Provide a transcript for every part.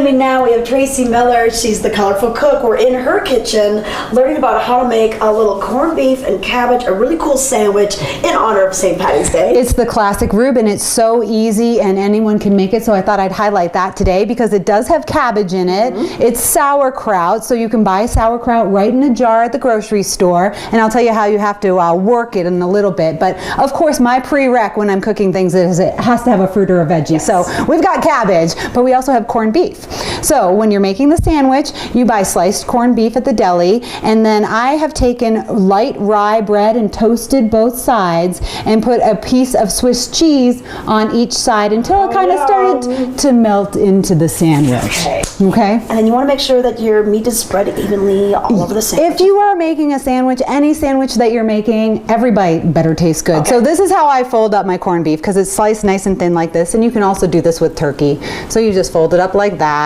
Joining me now, we have Tracy Miller. She's the colorful cook. We're in her kitchen learning about how to make a little corned beef and cabbage, a really cool sandwich in honor of St. Patty's Day. It's the classic Reuben. It's so easy and anyone can make it, so I thought I'd highlight that today because it does have cabbage in it. It's sauerkraut, so you can buy sauerkraut right in a jar at the grocery store, and I'll tell you how you have to work it in a little bit. But of course, my prereq when I'm cooking things is it has to have a fruit or a veggie. Yes. So we've got cabbage, but we also have corned beef. So when you're making the sandwich, you buy sliced corned beef at the deli, and then I have taken light rye bread and toasted both sides and put a piece of Swiss cheese on each side until it kind of started to melt into the sandwich. Okay? And then you want to make sure that your meat is spread evenly all over the sandwich. If you are making a sandwich, any sandwich that you're making, every bite better taste good. Okay. So this is how I fold up my corned beef because it's sliced nice and thin like this, and you can also do this with turkey. So you just fold it up like that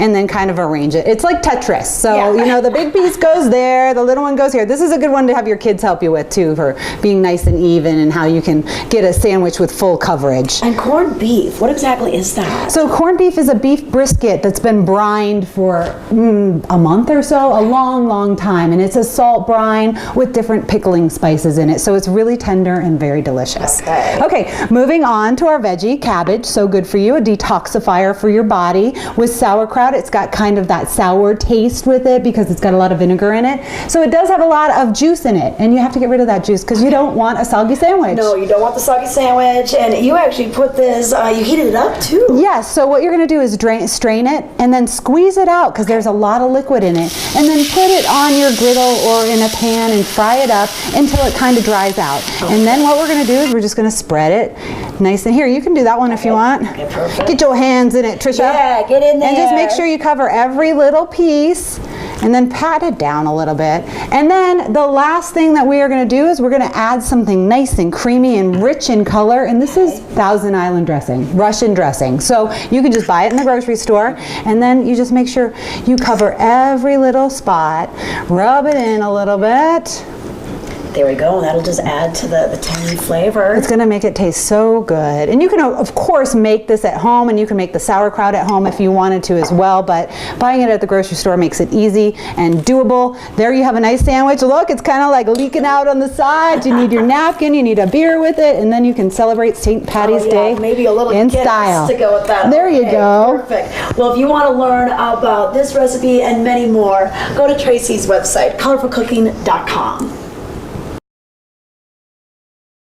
and then kind of arrange it. It's like Tetris. So, you know, the big piece goes there, the little one goes here. This is a good one to have your kids help you with too, for being nice and even and how you can get a sandwich with full coverage. And corned beef, what exactly is that? So corned beef is a beef brisket that's been brined for a month or so, a long, long time. And it's a salt brine with different pickling spices in it. So it's really tender and very delicious. Okay, moving on to our veggie cabbage. So good for you, a detoxifier for your body. With sauerkraut, it's got kind of that sour taste with it because it's got a lot of vinegar in it. So it does have a lot of juice in it, and you have to get rid of that juice because you don't want a soggy sandwich. No, you don't want the soggy sandwich. And you actually put this, you heated it up too. Yes, so what you're going to do is strain it and then squeeze it out because there's a lot of liquid in it, and then put it on your griddle or in a pan and fry it up until it kind of dries out. And then what we're going to do is we're just going to spread it nice and here. You can do that one if you want. Okay, perfect. Get your hands in it, Tricia. Yeah, get in there. And just make sure you cover every little piece and then pat it down a little bit. And then the last thing that we are going to do is we're going to add something nice and creamy and rich in color, and this is Thousand Island dressing, Russian dressing. So you can just buy it in the grocery store, and then you just make sure you cover every little spot, rub it in a little bit. There we go. That'll just add to the tangy flavor. It's going to make it taste so good. And you can, of course, make this at home, and you can make the sauerkraut at home if you wanted to as well, but buying it at the grocery store makes it easy and doable. There you have a nice sandwich. Look, it's kind of like leaking out on the side. You need your napkin, you need a beer with it, and then you can celebrate St. Patty's Day maybe a little in Guinness style. to go with that. There you go. Perfect. Well, if you want to learn about this recipe and many more, go to Tracy's website, colorfulcooking.com.